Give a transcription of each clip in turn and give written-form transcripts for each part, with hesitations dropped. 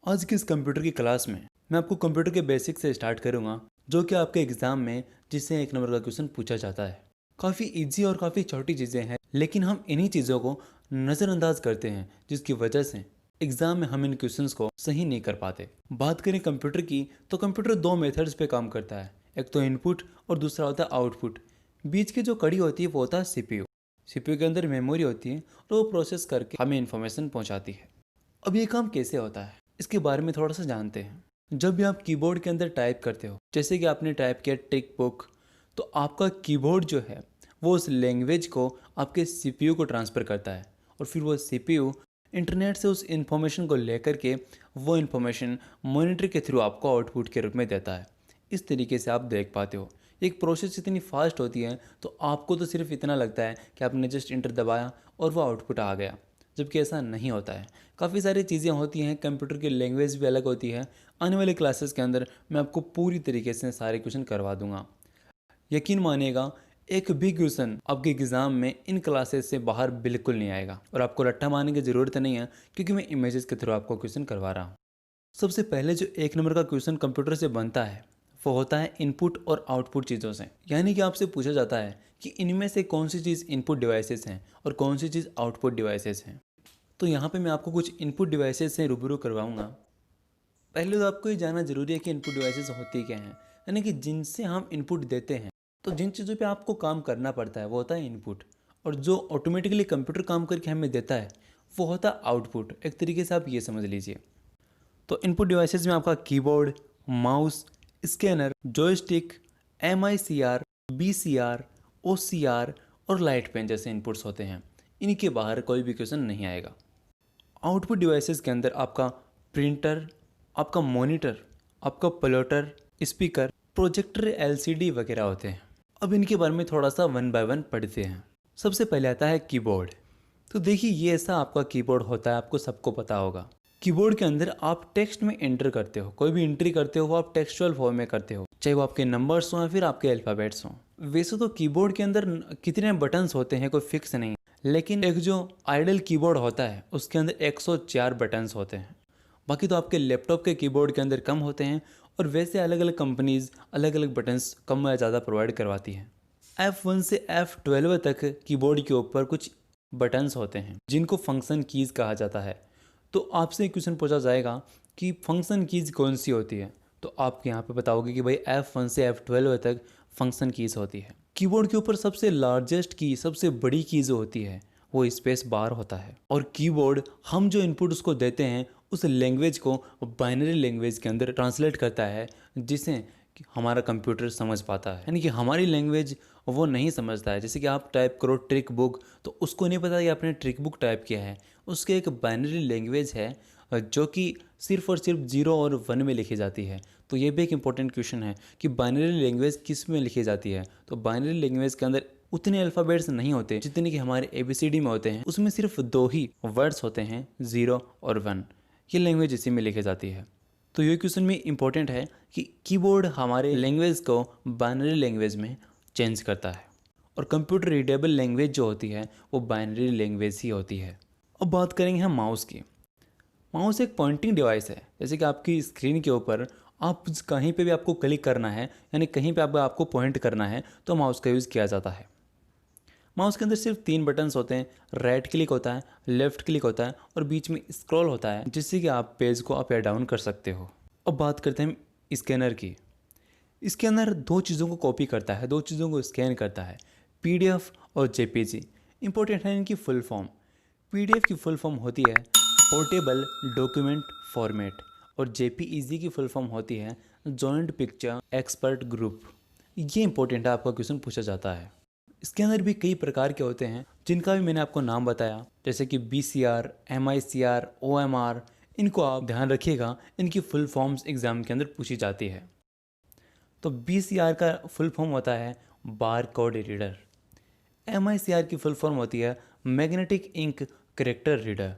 आज की इस कंप्यूटर की क्लास में मैं आपको कंप्यूटर के बेसिक से स्टार्ट करूंगा, जो कि आपके एग्जाम में जिससे 1 नंबर का क्वेश्चन पूछा जाता है। काफ़ी इजी और काफ़ी छोटी चीज़ें हैं, लेकिन हम इन्हीं चीज़ों को नज़रअंदाज करते हैं, जिसकी वजह से एग्जाम में हम इन क्वेश्चंस को सही नहीं कर पाते। बात करें कंप्यूटर की, तो कंप्यूटर दो मेथड्स पे काम करता है। एक तो इनपुट और दूसरा होता है आउटपुट। बीच की जो कड़ी होती है वो होता है सीपीयू। सीपीयू के अंदर मेमोरी होती है और वो प्रोसेस करके हमें इन्फॉर्मेशन पहुंचाती है। अब ये काम कैसे होता है, इसके बारे में थोड़ा सा जानते हैं। जब भी आप कीबोर्ड के अंदर टाइप करते हो, जैसे कि आपने टाइप किया टिक बुक, तो आपका कीबोर्ड जो है वो उस लैंग्वेज को आपके सीपीयू को ट्रांसफ़र करता है, और फिर वो सीपीयू इंटरनेट से उस इन्फॉर्मेशन को लेकर के वो इन्फॉर्मेशन मॉनिटर के थ्रू आपको आउटपुट के रूप में देता है। इस तरीके से आप देख पाते हो। एक प्रोसेस इतनी फास्ट होती है, तो आपको तो सिर्फ इतना लगता है कि आपने जस्ट इंटर दबाया और वो आउटपुट आ गया, जबकि ऐसा नहीं होता है। काफ़ी सारी चीज़ें होती हैं, कंप्यूटर की लैंग्वेज भी अलग होती है। आने वाले क्लासेस के अंदर मैं आपको पूरी तरीके से सारे क्वेश्चन करवा दूंगा। यकीन मानिएगा, एक भी क्वेश्चन आपके एग्ज़ाम में इन क्लासेस से बाहर बिल्कुल नहीं आएगा, और आपको रट्टा मारने की ज़रूरत नहीं है, क्योंकि मैं इमेजेस के थ्रू आपको क्वेश्चन करवा रहा हूँ। सबसे पहले जो 1 नंबर का क्वेश्चन कंप्यूटर से बनता है वो होता है इनपुट और आउटपुट चीज़ों से। यानी कि आपसे पूछा जाता है कि इनमें से कौन सी चीज़ इनपुट डिवाइसेस हैं और कौन सी चीज़ आउटपुट डिवाइसेस हैं। तो यहाँ पे मैं आपको कुछ इनपुट डिवाइसेस से रूबरू करवाऊँगा। पहले तो आपको ये जानना ज़रूरी है कि इनपुट डिवाइसेस होती क्या हैं, यानी कि जिनसे हम इनपुट देते हैं। तो जिन चीज़ों पे आपको काम करना पड़ता है वो होता है इनपुट, और जो ऑटोमेटिकली कंप्यूटर काम करके हमें देता है वो होता है आउटपुट। एक तरीके से आप ये समझ लीजिए। तो इनपुट डिवाइसेस में आपका keyboard, mouse, scanner, joystick, MICR, BCR, OCR और लाइट पेन जैसे इनपुट्स होते हैं। इनके बाहर कोई भी क्वेश्चन नहीं आएगा। आउटपुट डिवाइसेस के अंदर आपका प्रिंटर, आपका मॉनिटर, आपका प्लॉटर, स्पीकर, प्रोजेक्टर, LCD वगैरह होते हैं। अब इनके बारे में थोड़ा सा वन बाय वन पढ़ते हैं। सबसे पहले आता है कीबोर्ड। तो देखिए, ये ऐसा आपका कीबोर्ड होता है, आपको सबको पता होगा। कीबोर्ड के अंदर आप टेक्स्ट में एंटर करते हो, कोई भी एंट्री करते हो वो आप टेक्सचुअल फॉर्म में करते हो, चाहे वो आपके नंबर्स हों या फिर आपके अल्फ़ाबेट्स हों। वैसे तो कीबोर्ड के अंदर कितने बटन्स होते हैं कोई फिक्स नहीं, लेकिन एक जो आइडल कीबोर्ड होता है उसके अंदर 104 बटन्स होते हैं। बाकी तो आपके लैपटॉप के कीबोर्ड के अंदर कम होते हैं, और वैसे अलग अलग कंपनीज़ अलग अलग बटन्स कम या ज़्यादा प्रोवाइड करवाती हैं। F1 से F12 तक कीबोर्ड के ऊपर कुछ बटन्स होते हैं जिनको फंक्शन कीज़ कहा जाता है। तो आपसे क्वेश्चन पूछा जाएगा कि फंक्शन कीज़ कौन सी होती है, तो आप यहाँ पे बताओगे कि भाई F1 से F12 तक फंक्शन कीज़ होती है। कीबोर्ड के ऊपर सबसे लार्जेस्ट की, सबसे बड़ी की जो होती है वो स्पेस बार होता है, और कीबोर्ड हम जो इनपुट उसको देते हैं उस लैंग्वेज को बाइनरी लैंग्वेज के अंदर ट्रांसलेट करता है, जिसे कि हमारा कंप्यूटर समझ पाता है। यानी कि हमारी लैंग्वेज वो नहीं समझता है। जैसे कि आप टाइप करो ट्रिक बुक, तो उसको नहीं पता कि आपने ट्रिक बुक टाइप किया है। उसके एक बाइनरी लैंग्वेज है जो कि सिर्फ और सिर्फ 0 और 1 में लिखी जाती है। तो ये भी एक इंपॉर्टेंट क्वेश्चन है कि बाइनरी लैंग्वेज किस में लिखी जाती है। तो बाइनरी लैंग्वेज के अंदर उतने अल्फ़ाबेट्स नहीं होते जितने कि हमारे ABCD में होते हैं। उसमें सिर्फ 2 ही वर्ड्स होते हैं, 0 और 1। ये लैंग्वेज इसी में लिखी जाती है। तो ये क्वेश्चन में इंपॉर्टेंट है कि कीबोर्ड हमारे लैंग्वेज को बाइनरी लैंग्वेज में चेंज करता है, और कंप्यूटर रीडेबल लैंग्वेज जो होती है वो बाइनरी लैंग्वेज ही होती है। अब बात करेंगे हम माउस की। माउस एक पॉइंटिंग डिवाइस है। जैसे कि आपकी स्क्रीन के ऊपर आप कहीं पे भी आपको क्लिक करना है, यानी कहीं पे आपको पॉइंट करना है, तो माउस का यूज़ किया जाता है। माउस के अंदर सिर्फ 3 बटन्स होते हैं। राइट क्लिक होता है, लेफ्ट क्लिक होता है, और बीच में स्क्रॉल होता है, जिससे कि आप पेज को अप या डाउन कर सकते हो। अब बात करते हैं स्कैनर की। इसके अंदर 2 चीज़ों को कॉपी करता है, 2 चीज़ों को स्कैन करता है, PDF और JPG। इंपॉर्टेंट है इनकी फुल फॉर्म। PDF की फुल फॉर्म होती है पोर्टेबल डॉक्यूमेंट फॉर्मेट, और JPEG की फुल फॉर्म होती है जॉइंट पिक्चर एक्सपर्ट ग्रुप। ये इंपॉर्टेंट है, आपका क्वेश्चन पूछा जाता है। इसके अंदर भी कई प्रकार के होते हैं, जिनका भी मैंने आपको नाम बताया, जैसे कि BCR, MICR, OMR। इनको आप ध्यान रखिएगा, इनकी फुल फॉर्म्स एग्ज़ाम के अंदर पूछी जाती है। तो BCR का फुल फॉर्म होता है बार कोड रीडर। MICR की फुल फॉर्म होती है मैग्नेटिक इंक करेक्टर रीडर,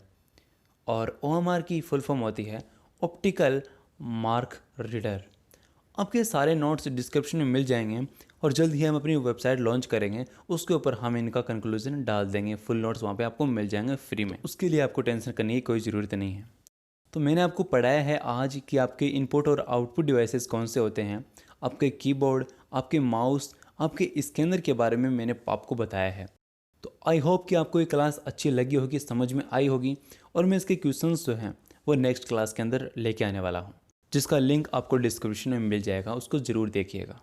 और OMR की फुल फॉर्म होती है ऑप्टिकल मार्क रीडर। आपके सारे नोट्स डिस्क्रिप्शन में मिल जाएंगे, और जल्द ही हम अपनी वेबसाइट लॉन्च करेंगे, उसके ऊपर हम इनका कंक्लूजन डाल देंगे। फुल नोट्स वहाँ पे आपको मिल जाएंगे फ्री में। उसके लिए आपको टेंशन करने की कोई ज़रूरत नहीं है। तो मैंने आपको पढ़ाया है आज कि आपके इनपुट और आउटपुट डिवाइसेस कौन से होते हैं, आपके कीबोर्ड, आपके माउस, आपके स्कैनर के बारे में मैंने आपको बताया है। तो आई होप कि आपको ये क्लास अच्छी लगी होगी, समझ में आई होगी, और मैं इसके क्वेश्चंस जो हैं वो नेक्स्ट क्लास के अंदर लेके आने वाला हूँ, जिसका लिंक आपको डिस्क्रिप्शन में मिल जाएगा, उसको ज़रूर देखिएगा।